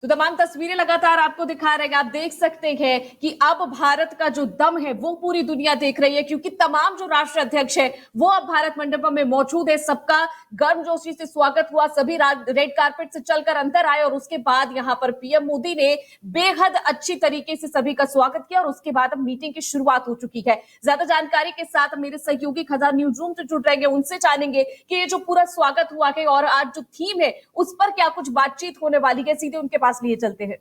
तो तमाम तस्वीरें लगातार आपको दिखा रहे हैं। आप देख सकते हैं कि अब भारत का जो दम है वो पूरी दुनिया देख रही है, क्योंकि तमाम जो राष्ट्र अध्यक्ष है वो अब भारत मंडपम में मौजूद है। सबका गर्मजोशी से स्वागत हुआ, सभी रेड कारपेट से चलकर अंदर आए और उसके बाद यहाँ पर पीएम मोदी ने बेहद अच्छी तरीके से सभी का स्वागत किया और उसके बाद अब मीटिंग की शुरुआत हो चुकी है। ज्यादा जानकारी के साथ मेरे सहयोगी खजान न्यूज रूम से जुड़ रहेंगे, उनसे जानेंगे कि ये जो पूरा स्वागत हुआ है और आज जो थीम है उस पर क्या कुछ बातचीत होने वाली है। सीधे उनके पास लिए चलते हैं।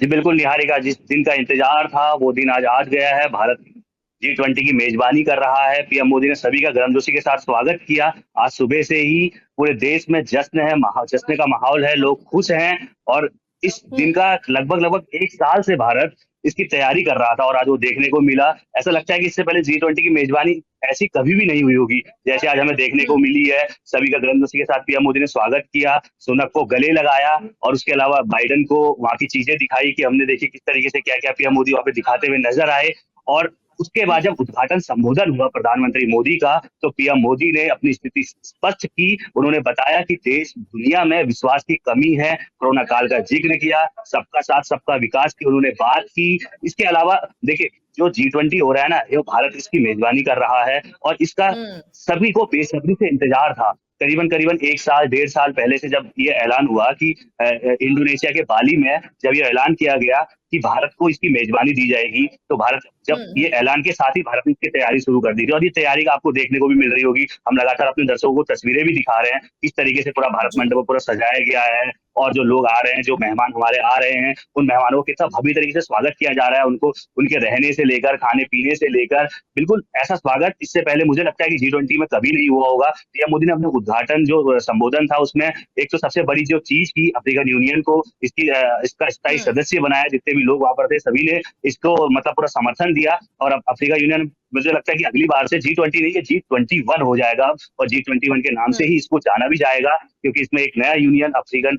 जी बिल्कुल निहारिका, जिस दिन का इंतजार था वो दिन आज गया है। भारत G20 की मेजबानी कर रहा है। पीएम मोदी ने सभी का गर्मजोशी के साथ स्वागत किया। आज सुबह से ही पूरे देश में जश्न है, जश्न का माहौल है, लोग खुश हैं और इस दिन का लगभग 1 साल से भारत इसकी तैयारी कर रहा था और आज वो देखने को मिला। ऐसा लगता है कि इससे पहले G20 की मेजबानी ऐसी कभी भी नहीं हुई होगी जैसे आज हमें देखने को मिली है। सभी का गर्मजोशी के साथ पीएम मोदी ने स्वागत किया, सुनक को गले लगाया और उसके अलावा बाइडेन को वहां की चीजें दिखाई कि हमने देखी किस तरीके से क्या क्या पीएम मोदी वहां पे दिखाते हुए नजर आए। और उसके बाद जब उद्घाटन संबोधन हुआ प्रधानमंत्री मोदी का, तो पीएम मोदी ने अपनी स्थिति स्पष्ट की। उन्होंने बताया कि देश दुनिया में विश्वास की कमी है, कोरोना काल का जिक्र किया, सबका साथ सबका विकास की उन्होंने बात की। इसके अलावा देखिए, जो G20 हो रहा है ना, ये भारत इसकी मेजबानी कर रहा है और इसका सभी को बेसब्री से इंतजार था। करीबन 1 साल 1.5 साल पहले से जब ये ऐलान हुआ कि इंडोनेशिया के बाली में जब ये ऐलान किया गया कि भारत को इसकी मेजबानी दी जाएगी, तो भारत जब ये ऐलान के साथ ही भारत ने इसकी तैयारी शुरू कर दी थी और ये तैयारी आपको देखने को भी मिल रही होगी। हम लगातार अपने दर्शकों को तस्वीरें भी दिखा रहे हैं किस तरीके से पूरा भारत मंडप पूरा सजाया गया है और जो लोग आ रहे हैं, जो मेहमान हमारे आ रहे हैं, उन मेहमानों को कितना भव्य तरीके से स्वागत किया जा रहा है। उनको उनके रहने से लेकर खाने पीने से लेकर बिल्कुल ऐसा स्वागत इससे पहले मुझे लगता है कि G20 में कभी नहीं हुआ होगा। पीएम मोदी ने अपने उद्घाटन जो संबोधन था उसमें एक तो सबसे बड़ी जो चीज की, अफ्रीकन यूनियन को इसका स्थायी सदस्य बनाया। जितने भी लोग वहां पर थे सभी ने इसको मतलब पूरा समर्थन दिया और अब अफ्रीका यूनियन मुझे लगता है कि अगली बार से G20 नहीं, ये G21 हो जाएगा और G21 के नाम से ही इसको जाना भी जाएगा, क्योंकि इसमें एक नया यूनियन अफ्रीकन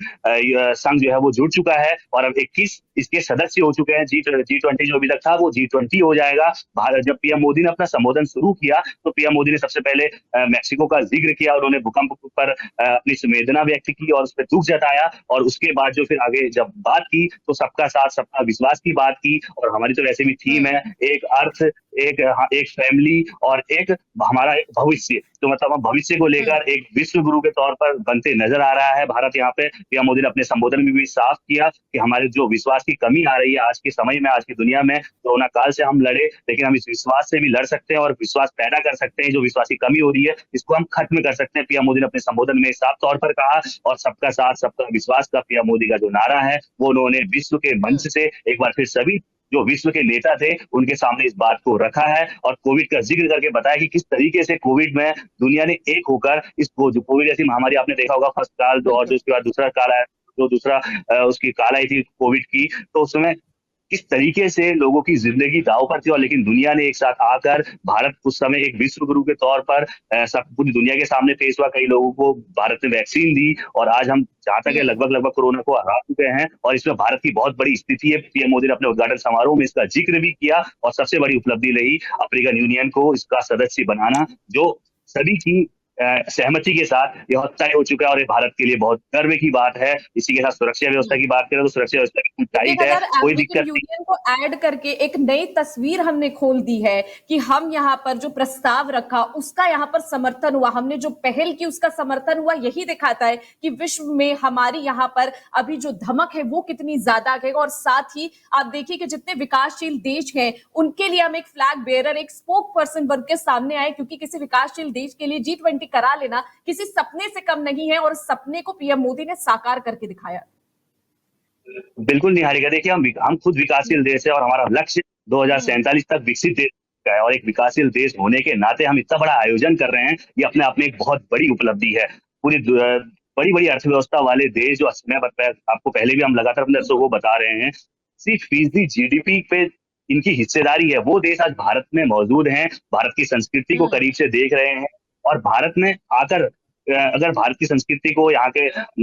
संघ जो है वो जुड़ चुका है और अब 21 इसके सदस्य हो चुके हैं। G20 जो अभी तक था वो G20 हो जाएगा। भारत जब पीएम मोदी ने अपना संबोधन शुरू किया तो पीएम मोदी ने सबसे पहले मैक्सिको का जिक्र किया। उन्होंने भूकंप पर अपनी संवेदना व्यक्त की और उस पर दुख जताया और उसके बाद जो फिर आगे जब बात की तो सबका साथ सबका विश्वास की बात की। और हमारी तो वैसे भी थीम है एक अर्थ, एक फैमिली और एक हमारा एक भविष्य। तो मतलब हम भविष्य को लेकर एक विश्व गुरु के तौर पर बनते नजर आ रहा है भारत। यहाँ पे पीएम मोदी ने अपने संबोधन में भी साफ किया कि हमारे जो विश्वास की कमी आ रही है आज के समय में, आज की दुनिया में, कोरोना काल से हम लड़े लेकिन हम इस विश्वास से भी लड़ सकते हैं और विश्वास पैदा कर सकते हैं। जो विश्वास की कमी हो रही है इसको हम खत्म कर सकते हैं, पीएम मोदी ने अपने संबोधन में साफ तौर पर कहा। और सबका साथ सबका विश्वास का पीएम मोदी का जो नारा है वो उन्होंने विश्व के मंच से एक बार फिर सभी जो विश्व के नेता थे उनके सामने इस बात को रखा है और कोविड का जिक्र करके बताया कि किस तरीके से कोविड में दुनिया ने एक होकर इसको, जो कोविड जैसी महामारी आपने देखा होगा फर्स्ट काल और जो उसके बाद दूसरा काल आया, जो दूसरा उसकी काल आई थी कोविड की, तो उसमें किस तरीके से लोगों की जिंदगी दांव पर थी और लेकिन दुनिया ने एक साथ आकर भारत उस समय एक विश्व गुरु के तौर पर सब पूरी दुनिया के सामने पेश हुआ। कई लोगों को भारत ने वैक्सीन दी और आज हम जहां तक है लगभग कोरोना को हरा चुके हैं और इसमें भारत की बहुत बड़ी स्थिति है। पीएम मोदी ने अपने उद्घाटन समारोह में इसका जिक्र भी किया और सबसे बड़ी उपलब्धि रही अफ्रीकन यूनियन को इसका सदस्य बनाना, जो सभी की सहमति के साथ यह तय हो चुका है और ये भारत के लिए बहुत गर्व की बात है। इसी के साथ सुरक्षा व्यवस्था की बात करें तो सुरक्षा व्यवस्था की टाइट है, कोई दिक्कत नहीं। यूनियन को ऐड करके एक नई तस्वीर हमने खोल दी है कि हम यहाँ पर जो प्रस्ताव रखा उसका यहाँ पर समर्थन हुआ, हमने जो पहल की उसका समर्थन हुआ। यही दिखाता है कि विश्व में हमारी यहाँ पर अभी जो धमक है वो कितनी ज्यादा है। और साथ ही आप देखिए कि जितने विकासशील देश हैं उनके लिए हम एक फ्लैग बेयरर, एक स्पोक पर्सन बन के सामने आए, क्योंकि किसी विकासशील देश के लिए G20 करा लेना किसी सपने से कम नहीं है और सपने को पीएम मोदी ने साकार करके दिखाया। बिल्कुल निहारिका, देखिए हम खुद विकासशील देश है और हमारा लक्ष्य 2047 तक विकसित देश का है और एक विकासशील देश होने के नाते हम इतना बड़ा आयोजन कर रहे हैं, ये अपने आप में एक बहुत बड़ी उपलब्धि है। पूरी बड़ी बड़ी अर्थव्यवस्था वाले देश जो मैं आपको पहले भी हम लगातार अपने दर्शकों को बता रहे हैं, 80% GDP पे इनकी हिस्सेदारी है, वो देश आज भारत में मौजूद हैं, भारत की संस्कृति को करीब से देख रहे हैं और भारत में आकर अगर भारत की संस्कृति को, यहाँ के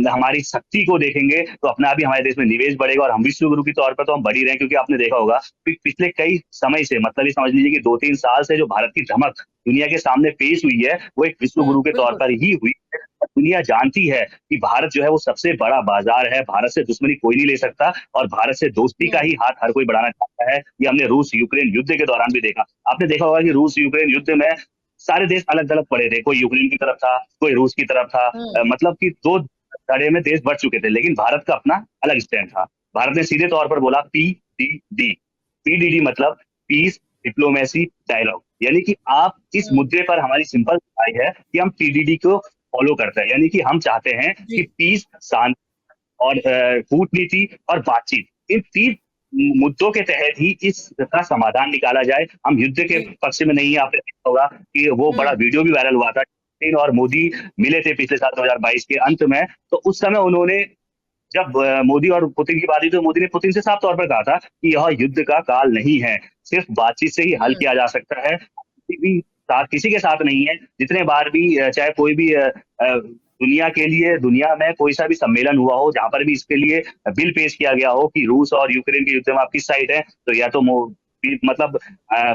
हमारी शक्ति को देखेंगे तो अपने आप ही हमारे देश में निवेश बढ़ेगा और हम विश्व गुरु के तौर पर तो हम बढ़ ही रहे हैं। क्योंकि आपने देखा होगा पिछले कई समय से, मतलब ये समझ लीजिए कि 2-3 साल से जो भारत की धमक दुनिया के सामने पेश हुई है वो एक विश्व गुरु के तौर पर ही हुई है दुनिया जानती है कि भारत जो है वो सबसे बड़ा बाजार है, भारत से दुश्मनी कोई नहीं ले सकता और भारत से दोस्ती का ही हाथ हर कोई बढ़ाना चाहता है। ये हमने रूस यूक्रेन युद्ध के दौरान भी देखा। आपने देखा होगा कि रूस यूक्रेन युद्ध में सारे देश अलग अलग पड़े थे, कोई यूक्रेन की तरफ था, कोई रूस की तरफ था। मतलब कि दो धड़े में देश बढ़ चुके थे, लेकिन भारत का अपना अलग स्टैंड था। भारत ने सीधे तौर पर बोला PDD। PDD मतलब पीस डिप्लोमेसी डायलॉग, यानी कि आप इस मुद्दे पर हमारी सिंपल राय है कि हम PDD को फॉलो करते हैं, यानी कि हम चाहते हैं कि पीस, शांति और कूटनीति और बातचीत, इन 3 मुद्दों के तहत ही इसका समाधान निकाला जाए। हम युद्ध के पक्ष में नहीं है। आपने देखा होगा कि वो बड़ा वीडियो भी वायरल हुआ था, पुतिन और मोदी मिले थे पिछले साल 2022 के अंत में। तो उस समय उन्होंने जब मोदी और पुतिन की बात हुई तो मोदी ने पुतिन से साफ तौर पर कहा था कि यह युद्ध का काल नहीं है, सिर्फ बातचीत से ही हल किया जा सकता है। किसी के साथ नहीं है। जितने बार भी चाहे कोई भी दुनिया के लिए दुनिया में कोई सा भी सम्मेलन हुआ हो जहां पर भी इसके लिए बिल पेश किया गया हो कि रूस और यूक्रेन के युद्ध में आप किस साइड है, तो या तो मतलब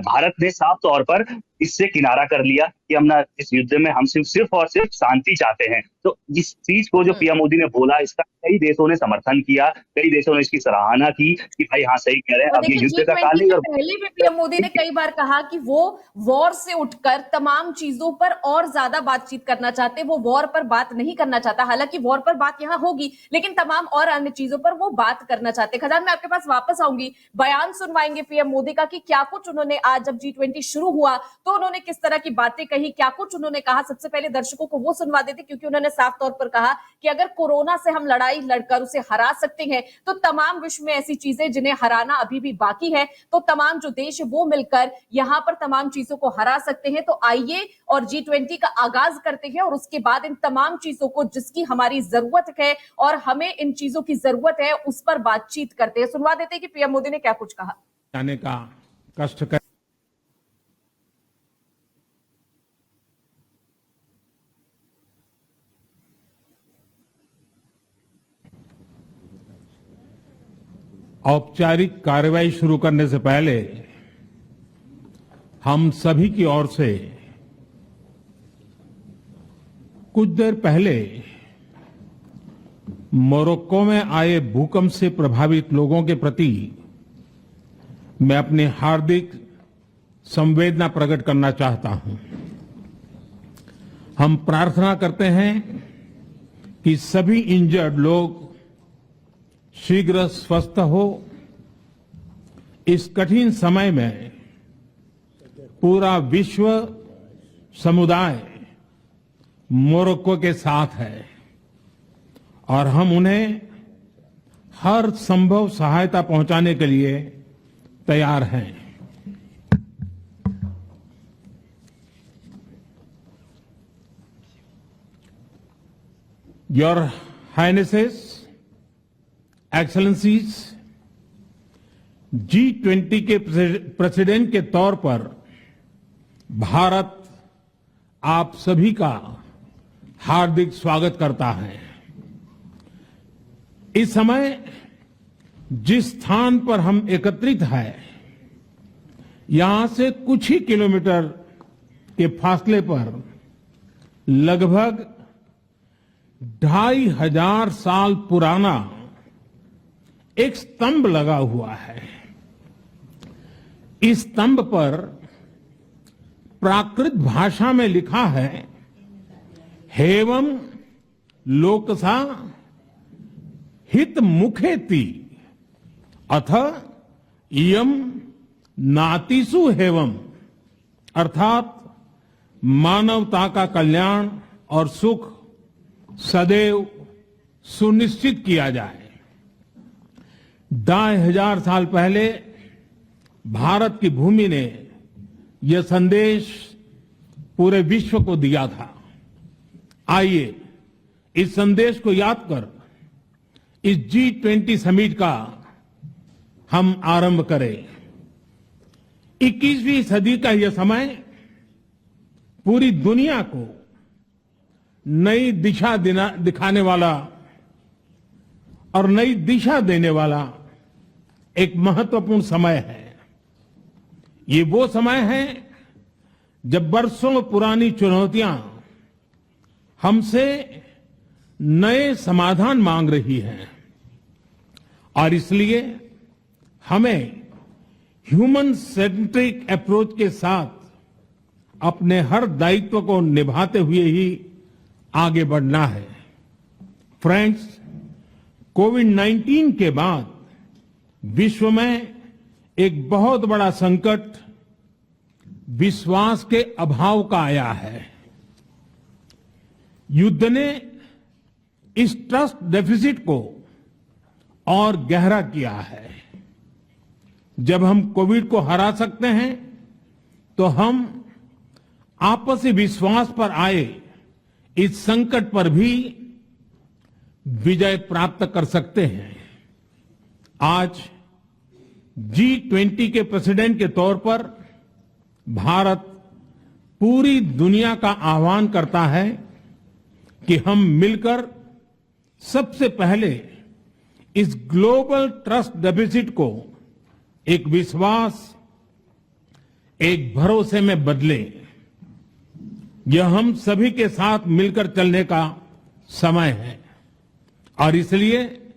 भारत ने साफ तौर पर इससे किनारा कर लिया कि हम ना इस युद्ध में हम सिर्फ और सिर्फ शांति चाहते हैं। तो इस चीज को जो पीएम मोदी ने बोला, इसका कई देशों ने समर्थन किया, कई देशों ने इसकी सराहना की कि भाई हाँ सही कह रहे हैं, अब ये युद्ध का काल नहीं। और पहले भी पीएम मोदी ने कई बार कहा कि वो वॉर से उठकर तमाम चीजों पर और ज्यादा बातचीत करना चाहते, वो वॉर पर बात नहीं करना चाहता। हालांकि वॉर पर बात यहाँ होगी, लेकिन तमाम और अन्य चीजों पर वो बात करना चाहते। खजान, मैं आपके पास वापस आऊंगी, बयान सुनवाएंगे पीएम मोदी का कि क्या कुछ उन्होंने आज जब G20 शुरू हुआ तो उन्होंने किस तरह की बातें कही, क्या कुछ उन्होंने कहा। सबसे पहले दर्शकों को वो सुनवा देते, क्योंकि उन्होंने साफ तौर पर कहा कि अगर कोरोना से हम लड़ाई लड़कर उसे हरा सकते हैं तो तमाम विश्व में ऐसी चीजें जिन्हें हराना अभी भी बाकी है, तो तमाम जो देश है वो मिलकर यहां पर तमाम चीजों को हरा सकते हैं। तो आइए और G20 का आगाज करते हैं और उसके बाद इन तमाम चीजों को जिसकी हमारी जरूरत है और हमें इन चीजों की जरूरत है उस पर बातचीत करते हैं। सुनवा देते हैं कि पीएम मोदी ने क्या कुछ कहा। जाने का कष्ट कर औपचारिक कार्रवाई शुरू करने से पहले हम सभी की ओर से कुछ देर पहले मोरक्को में आए भूकंप से प्रभावित लोगों के प्रति मैं अपनी हार्दिक संवेदना प्रकट करना चाहता हूं। हम प्रार्थना करते हैं कि सभी इंजर्ड लोग शीघ्र स्वस्थ हो। इस कठिन समय में पूरा विश्व समुदाय मोरक्को के साथ है और हम उन्हें हर संभव सहायता पहुंचाने के लिए तैयार हैं। योर हाइनेसेस, एक्सेलेंसीज, G20 के प्रेसिडेंट के तौर पर भारत आप सभी का हार्दिक स्वागत करता है। इस समय जिस स्थान पर हम एकत्रित हैं, यहां से कुछ ही किलोमीटर के फासले पर लगभग 2500 साल पुराना एक स्तंभ लगा हुआ है। इस स्तंभ पर प्राकृत भाषा में लिखा है, हेवम लोकसा हित मुखेति अथ इयम नातिसु हेवम, अर्थात मानवता का कल्याण और सुख सदैव सुनिश्चित किया जाए। 2500 साल पहले भारत की भूमि ने यह संदेश पूरे विश्व को दिया था। आइए इस संदेश को याद कर इस G20 समिट का हम आरंभ करें। 21वीं सदी का यह समय पूरी दुनिया को नई दिशा दिखाने वाला और नई दिशा देने वाला एक महत्वपूर्ण समय है। ये वो समय है जब बरसों पुरानी चुनौतियां हमसे नए समाधान मांग रही है और इसलिए हमें ह्यूमन सेंट्रिक अप्रोच के साथ अपने हर दायित्व को निभाते हुए ही आगे बढ़ना है। फ्रेंड्स, कोविड-19 के बाद विश्व में एक बहुत बड़ा संकट विश्वास के अभाव का आया है। युद्ध ने इस ट्रस्ट डेफिसिट को और गहरा किया है। जब हम कोविड को हरा सकते हैं तो हम आपसी विश्वास पर आए इस संकट पर भी विजय प्राप्त कर सकते हैं। आज G20 के प्रेसिडेंट के तौर पर भारत पूरी दुनिया का आह्वान करता है कि हम मिलकर सबसे पहले इस ग्लोबल ट्रस्ट डेफिसिट को एक विश्वास, एक भरोसे में बदलें। यह हम सभी के साथ मिलकर चलने का समय है और इसलिए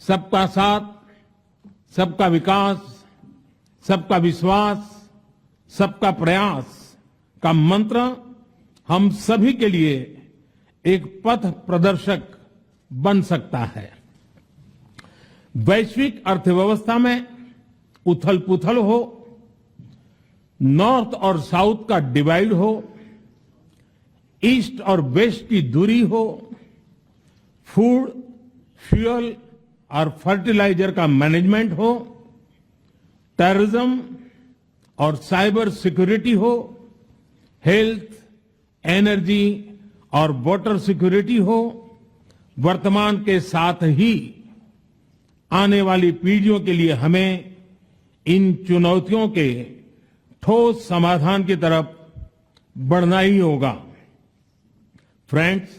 सबका साथ, सबका विकास, सबका विश्वास, सबका प्रयास का मंत्र हम सभी के लिए एक पथ प्रदर्शक बन सकता है। वैश्विक अर्थव्यवस्था में उथल-पुथल हो, नॉर्थ और साउथ का डिवाइड हो, ईस्ट और वेस्ट की दूरी हो, फूड, फ्यूल और फर्टिलाइजर का मैनेजमेंट हो, टेररिज्म और साइबर सिक्योरिटी हो, हेल्थ, एनर्जी और वाटर सिक्योरिटी हो, वर्तमान के साथ ही आने वाली पीढ़ियों के लिए हमें इन चुनौतियों के ठोस समाधान की तरफ बढ़ना ही होगा। फ्रेंड्स,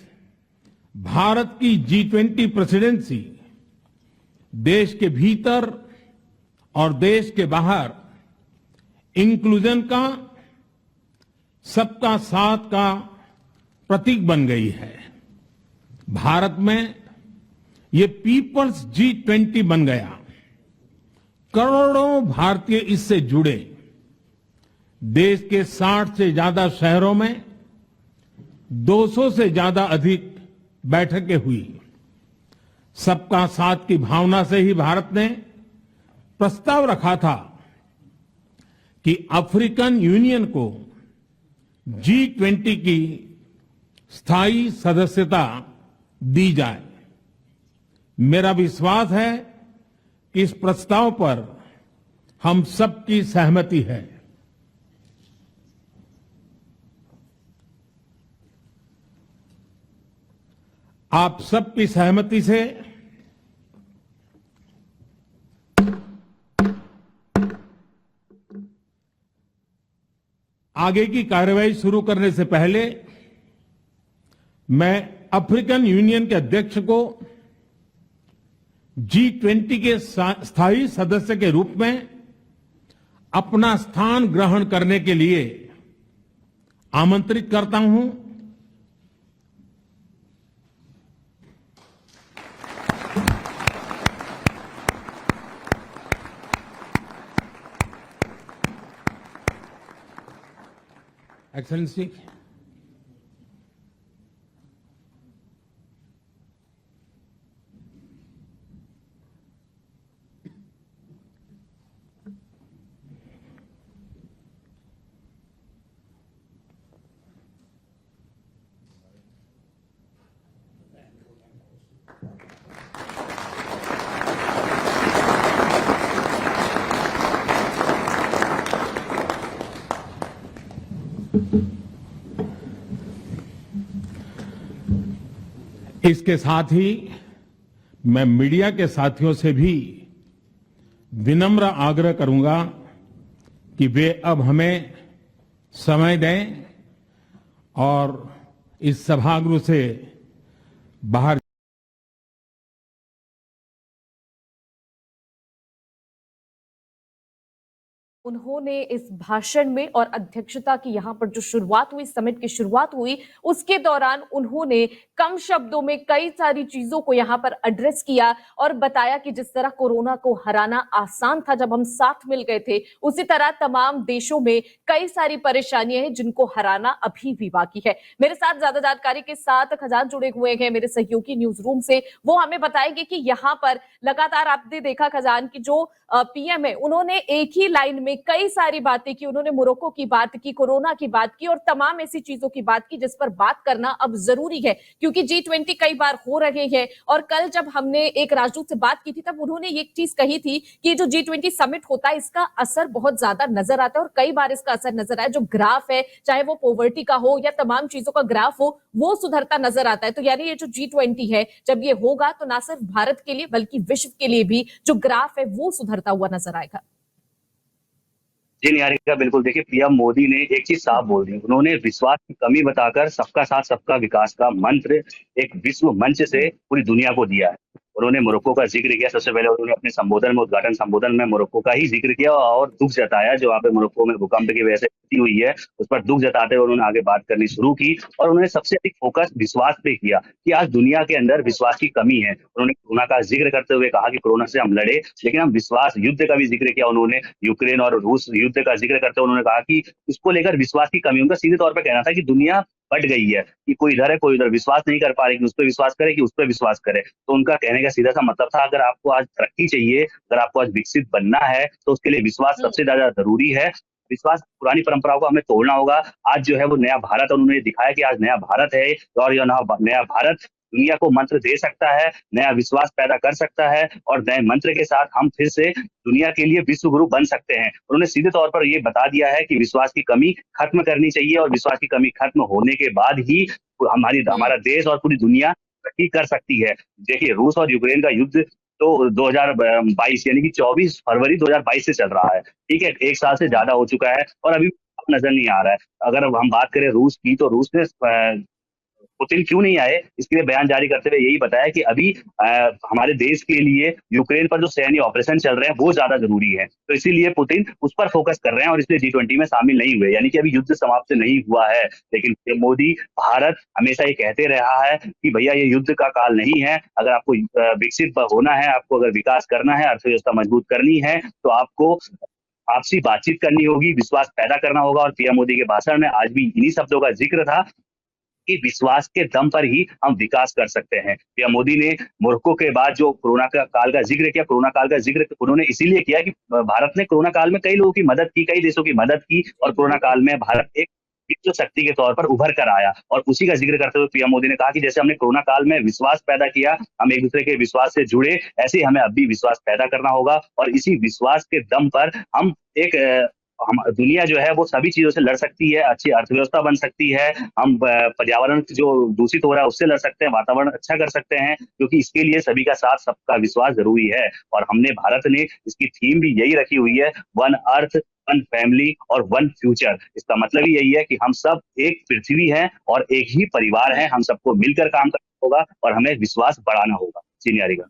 भारत की G20 प्रेसिडेंसी देश के भीतर और देश के बाहर इंक्लूजन का, सबका साथ का प्रतीक बन गई है। भारत में ये पीपल्स G20 बन गया। करोड़ों भारतीय इससे जुड़े। देश के 60 से ज्यादा शहरों में 200 से ज्यादा अधिक बैठकें हुई। सबका साथ की भावना से ही भारत ने प्रस्ताव रखा था कि अफ्रीकन यूनियन को G20 की स्थायी सदस्यता दी जाए। मेरा विश्वास है कि इस प्रस्ताव पर हम सबकी सहमति है। आप सबकी सहमति से आगे की कार्यवाही शुरू करने से पहले मैं अफ्रीकन यूनियन के अध्यक्ष को G20 के स्थायी सदस्य के रूप में अपना स्थान ग्रहण करने के लिए आमंत्रित करता हूं। एक्सेलेंसी, इसके साथ ही मैं मीडिया के साथियों से भी विनम्र आग्रह करूंगा कि वे अब हमें समय दें और इस सभागृह से बाहर उन्होंने इस भाषण में और अध्यक्षता की यहाँ पर जो शुरुआत हुई, समिट की शुरुआत हुई, उसके दौरान उन्होंने कम शब्दों में कई सारी चीजों को यहाँ पर एड्रेस किया और बताया कि जिस तरह कोरोना को हराना आसान था जब हम साथ मिल गए थे, उसी तरह तमाम देशों में कई सारी परेशानियां हैं जिनको हराना अभी भी बाकी है। मेरे साथ ज्यादा जानकारी के साथ खजान जुड़े हुए हैं मेरे सहयोगी न्यूज रूम से, वो हमें बताएंगे कि यहाँ पर लगातार आपने देखा खजान की जो पीएम है, उन्होंने एक ही लाइन में कई सारी बातें की। उन्होंने मोरक्को की बात की, कोरोना की बात की और तमाम ऐसी चीजों की बात की जिस पर बात करना अब जरूरी है, क्योंकि G20 कई बार हो रहे हैं। और कल जब हमने एक राजदूत से बात की थी तब उन्होंने एक चीज कही थी कि जो G20 समिट होता है इसका असर बहुत ज्यादा नजर आता है और कई बार इसका असर नजर आया। जो ग्राफ है, चाहे वो पॉवर्टी का हो या तमाम चीजों का ग्राफ हो, वो सुधरता नजर आता है। तो यानी ये जो G20 है, जब ये होगा तो ना सिर्फ भारत के लिए बल्कि विश्व के लिए भी जो ग्राफ है वो सुधरता हुआ नजर आएगा। जी निहारिका, बिल्कुल। देखिए, पीएम मोदी ने एक चीज साफ बोल दी। उन्होंने विश्वास की कमी बताकर सबका साथ सबका विकास का मंत्र एक विश्व मंच से पूरी दुनिया को दिया है। उन्होंने मोरक्को का जिक्र किया। सबसे पहले उन्होंने अपने संबोधन में, उद्घाटन संबोधन में मोरक्को का ही जिक्र किया और दुख जताया जो वहाँ पे मोरक्को में भूकंप की वजह से मृत्यु हुई है, उस पर दुख जताते हुए उन्होंने आगे बात करनी शुरू की और उन्होंने सबसे अधिक फोकस विश्वास पे किया कि आज दुनिया के अंदर विश्वास की कमी है। उन्होंने कोरोना का जिक्र करते हुए कहा कि कोरोना से हम लड़े, लेकिन हम विश्वास युद्ध का भी जिक्र किया। उन्होंने यूक्रेन और रूस युद्ध का जिक्र करते हुए उन्होंने कहा कि उसको लेकर विश्वास की कमी, उनका सीधे तौर पर कहना था कि दुनिया बट गई है कि कोई इधर है कोई उधर, विश्वास नहीं कर पा रही कि उस पर विश्वास करे कि उस पर विश्वास करे। तो उनका कहने का सीधा सा मतलब था, अगर आपको आज तरक्की चाहिए, अगर आपको आज विकसित बनना है तो उसके लिए विश्वास सबसे ज्यादा जरूरी है। विश्वास, पुरानी परंपराओं को हमें तोड़ना होगा। आज जो है वो नया भारत, उन्होंने दिखाया कि आज नया भारत है और यह नया भारत दुनिया को मंत्र दे सकता है, नया विश्वास पैदा कर सकता है और नए मंत्र के साथ हम फिर से दुनिया के लिए विश्व गुरु बन सकते हैं। उन्होंने सीधे तौर पर ये बता दिया है कि विश्वास की कमी खत्म करनी चाहिए और विश्वास की कमी खत्म होने के बाद ही हमारा देश और पूरी दुनिया तरक्की कर सकती है। देखिए, रूस और यूक्रेन का युद्ध तो 2022 यानी कि 24 फरवरी 2022 से चल रहा है। ठीक है, 1 साल से ज्यादा हो चुका है और अभी नजर नहीं आ रहा है। अगर हम बात करें रूस की, तो रूस ने पुतिन क्यों नहीं आए, इसके लिए बयान जारी करते हुए यही बताया कि अभी हमारे देश के लिए यूक्रेन पर जो सैन्य ऑपरेशन चल रहे हैं वो ज्यादा जरूरी है, तो इसीलिए पुतिन उस पर फोकस कर रहे हैं और इसलिए G20 में शामिल नहीं हुए। यानी कि अभी युद्ध समाप्त नहीं हुआ है, लेकिन मोदी, भारत हमेशा ये कहते रहा है कि भैया ये युद्ध का काल नहीं है। अगर आपको विकसित होना है, आपको अगर विकास करना है, अर्थव्यवस्था मजबूत करनी है, तो आपको आपसी बातचीत करनी होगी, विश्वास पैदा करना होगा। और पीएम मोदी के भाषण में आज भी इन्हीं शब्दों का जिक्र था कि विश्वास के दम पर ही हम विकास कर सकते हैं। पीएम मोदी ने मोरक्को के बाद जो कोरोना का काल का जिक्र किया, कोरोना काल का जिक्र उन्होंने इसीलिए किया कि भारत ने कोरोना काल में कई लोगों की मदद की, कई देशों की मदद की और कोरोना काल में भारत एक विश्व शक्ति के तौर पर उभर कर आया। और उसी का जिक्र करते हुए पीएम मोदी ने कहा कि जैसे हमने कोरोना काल में विश्वास पैदा किया, हम एक दूसरे के विश्वास से जुड़े, ऐसे ही हमें अब भी विश्वास पैदा करना होगा और इसी विश्वास के दम पर हम हम दुनिया जो है वो सभी चीजों से लड़ सकती है, अच्छी अर्थव्यवस्था बन सकती है, हम पर्यावरण जो दूषित हो रहा है उससे लड़ सकते हैं, वातावरण अच्छा कर सकते हैं, क्योंकि इसके लिए सभी का साथ सबका विश्वास जरूरी है। और भारत ने इसकी थीम भी यही रखी हुई है, वन अर्थ, वन फैमिली और वन फ्यूचर। इसका मतलब ही यही है कि हम सब एक पृथ्वी है और एक ही परिवार है, हम सबको मिलकर काम करना होगा और हमें विश्वास बढ़ाना होगा। जी निहारिका।